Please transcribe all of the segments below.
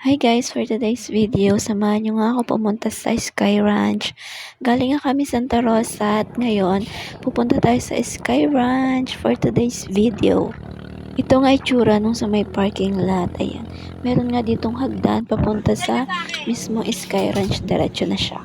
Hi guys, for today's video, samahan nyo nga ako pumunta sa Sky Ranch. Galing nga kami Santa Rosa at ngayon, pupunta tayo sa Sky Ranch for today's video. Ito nga itsura nung sa may parking lot. Ayan, meron nga ditong hagdan papunta sa mismo Sky Ranch. Diretso na siya.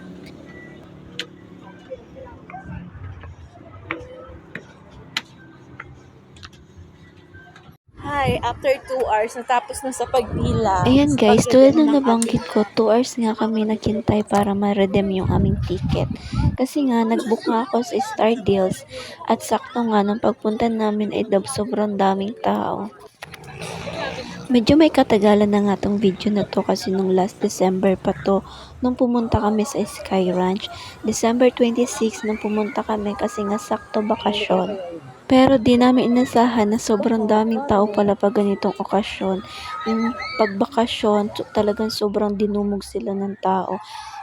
Hi, after 2 hours, natapos na sa pagpila. Ayan Sa guys, tulad pag-redeem ng ng nabanggit ko, 2 hours nga kami naghintay para ma-redeem yung aming ticket. Kasi nga, nag-book nga ako sa Star Deals at sakto nga nung pagpunta namin ay sobrang daming tao. Medyo may katagalan na nga tong video na to kasi nung last December pa to nung pumunta kami sa Sky Ranch. December 26 nung pumunta kami kasi nga sakto bakasyon. Pero di namin inasahan na sobrang daming tao pala pag ganitong okasyon. Yung pagbakasyon, talagang sobrang dinumog sila ng tao.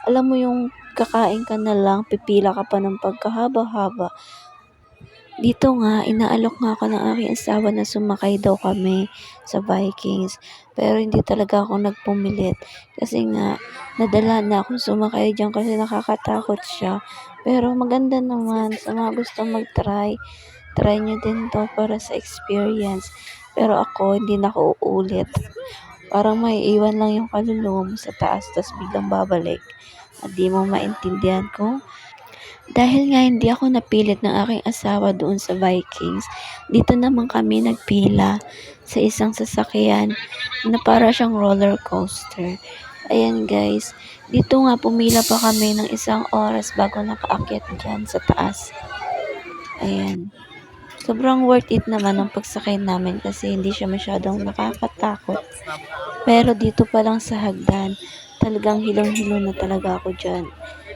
Alam mo yung kakain ka na lang, pipila ka pa ng pagkahaba-haba. Dito nga, inaalok nga ako ng aking asawa na sumakay daw kami sa Vikings. Pero hindi talaga ako nagpumilit. Kasi nga, nadala na akong sumakay dyan kasi nakakatakot siya. Pero maganda naman sa mga gusto mag-try. Try nyo din to para sa experience. Pero ako, hindi na ako uulit. Parang may iwan lang yung kaluluwa mo sa taas, tapos biglang babalik. At di mo maintindihan kung dahil nga hindi ako napilit ng aking asawa doon sa Vikings, dito naman kami nagpila sa isang sasakyan na para siyang roller coaster. Ayan guys, dito nga pumila pa kami ng 1 oras bago nakaakyat dyan sa taas. Ayan. Sobrang worth it naman ang pagsakay namin kasi hindi siya masyadong nakakatakot. Pero dito pa lang sa hagdan, talagang hilong-hilo na talaga ako dyan.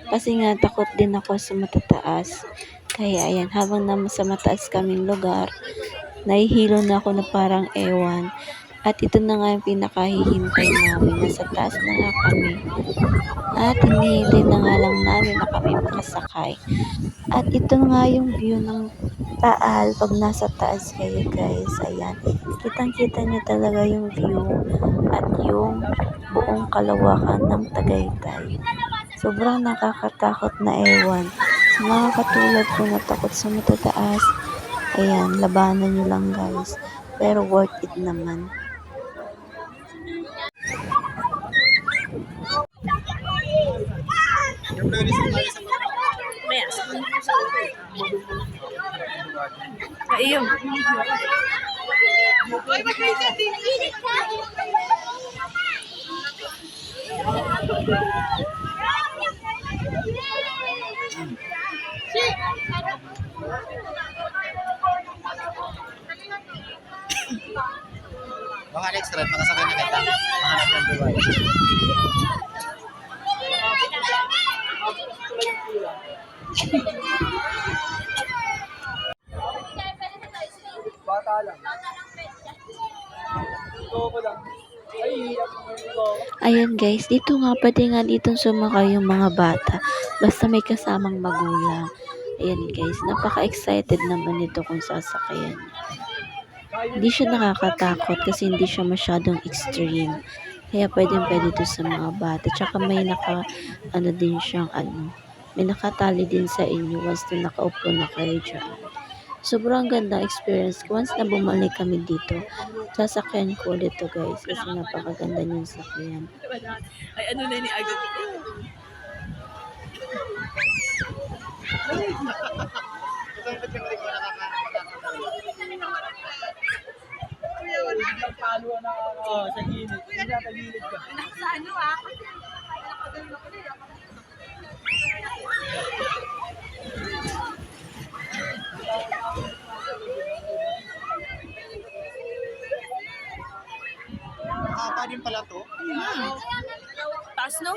Kasi nga takot din ako sa matataas. Kaya ayan, habang naman sa mataas kaming lugar, nahihilo na ako na parang ewan. At ito na nga yung pinakahihintay namin. Nasa taas na nga kami. At hinihintay na nga lang namin na kami makasakay. At ito nga yung view ng Taal pag nasa taas kayo guys. Ayan. Kitang-kita nyo talaga yung view at yung buong kalawakan ng Tagaytay. Sobrang nakakatakot na ewan. Sa mga katulad ko na takot sa matataas, ayan, labanan nyo lang guys. Pero worth it naman. Ayun. Mga next ride, makasakay na kita. Mahanap ng buhay. Bata lang. Ito ko lang. Ayan guys, dito nga pwede nga dito sumakay yung mga bata. Basta may kasamang magulang. Ayan guys, napaka-excited naman nito kung sasakayan. Hindi siya nakakatakot kasi hindi siya masyadong extreme. Kaya pwede to sa mga bata. Tsaka may din siyang may nakatali din sa inyo once na nakaupo na kayo dyan. Sobrang ganda experience. Once na bumalik kami dito, sasakyan ko ulit to guys kasi napakaganda niyang sakyan. Ay, ano na ni Agad? Sa gilid. Sa gilid ka. Sa ano Nakapa din pala to. Taas no?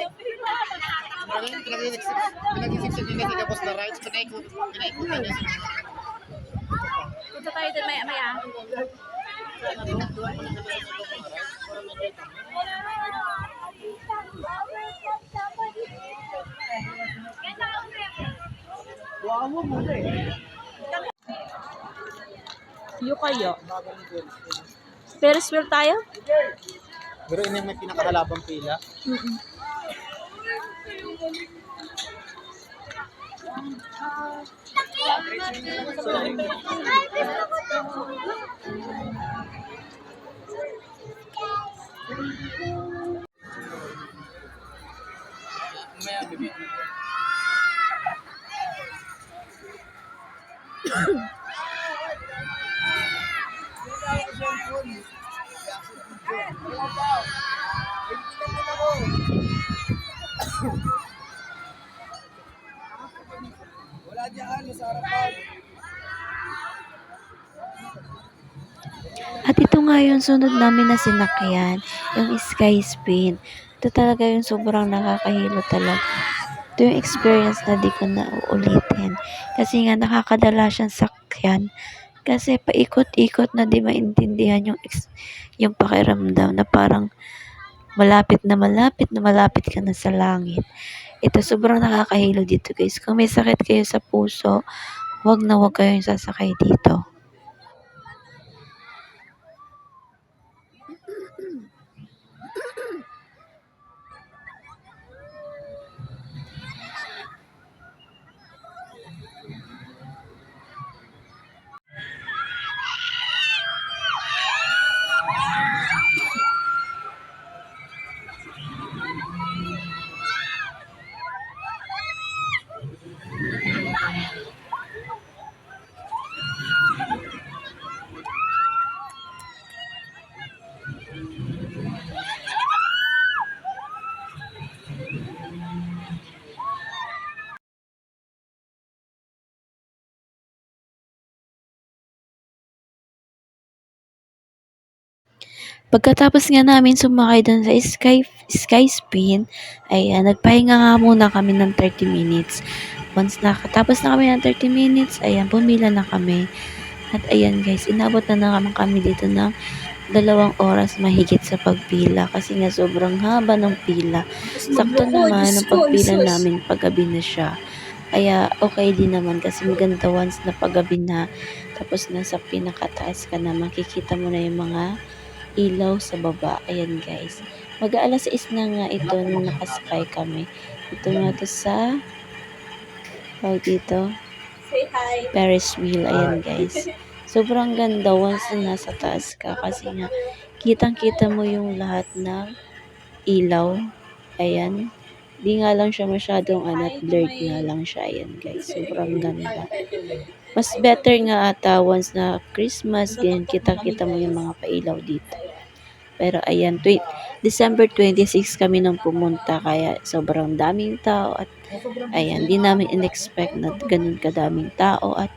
Pinag-isiksik niya kasi tapos na rides. Pinaikutan niya. Punta tayo din maya. Yung kayo. Ferris wheel tayo? Pero yun yung may pinakahalabang pila. Mm-mm. Wala dyan, sa harapan. At ito nga yung sunod namin na sinakyan, yung Sky Spin. Ito talaga yung sobrang nakakahilo talaga. Ito yung experience na di ko na uulitin. Kasi nga nakakadala siyang sakyan. Kasi paikot-ikot na di maintindihan yung pakiramdam na parang malapit na malapit na malapit ka na sa langit. Ito sobrang nakakahilo dito guys. Kung may sakit kayo sa puso, wag na wag kayong sasakay dito. Pagkatapos nga namin sumakay dun sa Sky Spin, ayan, nagpahinga nga muna kami ng 30 minutes. Once nakatapos na kami ng 30 minutes, ayan, pumila na kami. At ayan guys, inabot na naman kami dito ng 2 oras mahigit sa pagpila kasi nga sobrang haba ng pila. Sakto naman ang pagpila namin paggabi na siya. Kaya okay din naman kasi maganda once na paggabi na tapos nasa pinakataas ka na makikita mo na yung mga ilaw sa baba. Ayan guys. Mag-aalas 6 na nga ito nung nakasakay kami. Ito nga to sa tawag dito. Ferris wheel. Ayan guys. Sobrang ganda once na nasa taas ka kasi nga kitang-kita mo yung lahat ng ilaw. Ayan. Di nga lang siya masyadong blurred nga lang siya. Ayan guys. Sobrang ganda. Mas better nga ata once na Christmas, ganyan kitang-kita mo yung mga pailaw dito. Pero ayan, December 26 kami nang pumunta kaya sobrang daming tao at ayan, di namin in-expect na ganun kadaming tao at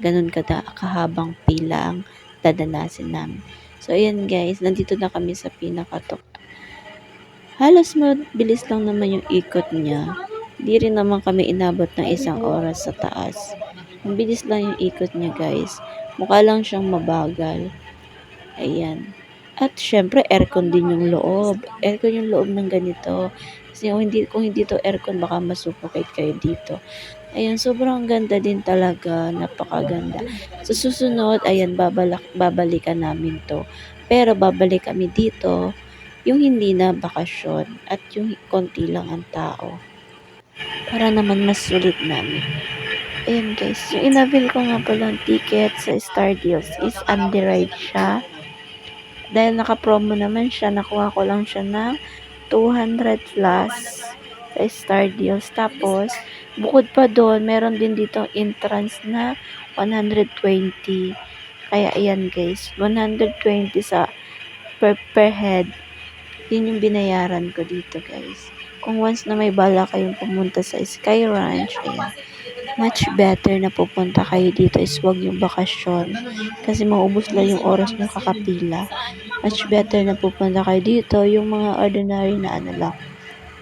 ganun kahabang pila ang dadanasin namin. So ayan guys, nandito na kami sa pinakatok. Halos mabilis lang naman yung ikot niya. Di rin naman kami inabot ng 1 oras sa taas. Ang bilis lang yung ikot niya guys. Mukha lang siyang mabagal. Ayan. At syempre aircon din yung loob. Aircon yung loob ng ganito. Kasi kung hindi to aircon baka masuffocate kayo dito. Ayan, sobrang ganda din talaga. Napakaganda. Sa susunod, ayan, babalikan namin to. Pero babalik kami dito yung hindi na bakasyon at yung konti lang ang tao. Para naman mas sulit namin. Ayan guys, yung inabil ko nga pala ng ticket sa Star Deals is underride siya. Dahil naka-promo naman siya, nakuha ko lang siya ng 200 plus sa Star Deals. Tapos, bukod pa doon, meron din dito entrance na 120. Kaya ayan guys, 120 sa per head. Yun yung binayaran ko dito guys. Kung once na may bala kayong pumunta sa Sky Ranch, ayan, much better na pupunta kayo dito is wag yung bakasyon. Kasi maubos lang yung oras nyo kakapila. Much better na pupunta kayo dito yung mga ordinary na lang.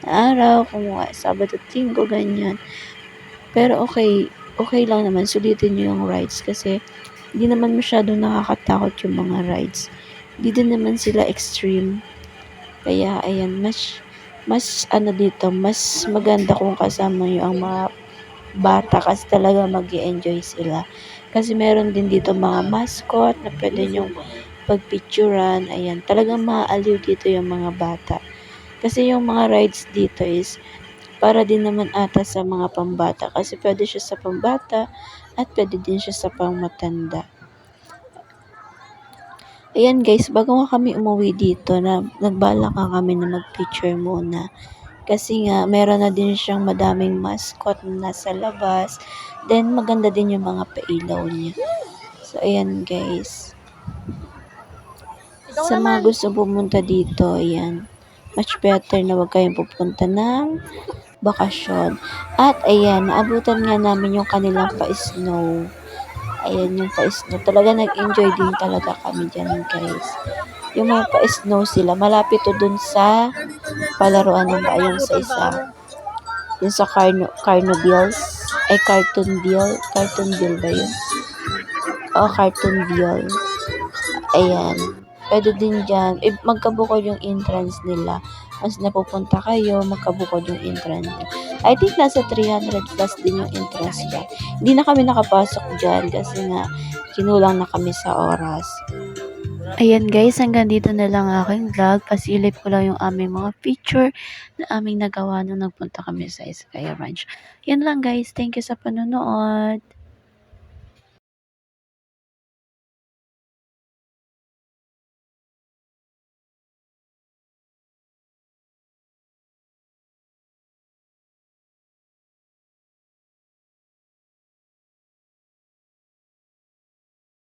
Na araw, kung Sabado at Linggo, ganyan. Pero okay lang naman. Sulitin nyo yung rides kasi hindi naman masyadong nakakatakot yung mga rides. Hindi din naman sila extreme. Kaya ayan, mas dito, mas maganda kung kasama nyo ang mga bata kasi talaga mag-enjoy sila. Kasi meron din dito mga mascot na pwede nyong makapagpicturan. Ayan, talagang maaaliw dito yung mga bata. Kasi yung mga rides dito is para din naman ata sa mga pambata. Kasi pwede siya sa pambata at pwede din siya sa pangmatanda. Ayan guys, bago nga kami umuwi dito, nagbalak nga kami na mag-picture muna. Kasi nga, meron na din siyang madaming mascot na nasa labas. Then, maganda din yung mga pailaw niya. So, ayan guys. Sa mga gusto pumunta dito, ayan. Much better na wag kayong pupunta ng bakasyon. At ayan, naabutan nga namin yung kanilang pa-snow. Ayan yung pa-snow. Talaga nag-enjoy din talaga kami dyan guys. Yung mga pa-snow sila, malapit to dun sa palaruan ng bayong sa isa. Yung sa Carnobills. Ay, Cartoonville ba yun? Oo, Cartoonville. Ayan. Pwede din dyan. Magkabukod yung entrance nila. Once napupunta kayo, magkabukod yung entrance. I think nasa 300 plus din yung entrance dyan. Hindi na kami nakapasok dyan kasi nga kinulang na kami sa oras. Ayan guys, hanggang dito na lang aking vlog. Pasilip ko lang yung aming mga picture na aming nagawa nung nagpunta kami sa Iskaya Ranch. Yan lang guys. Thank you sa panonood.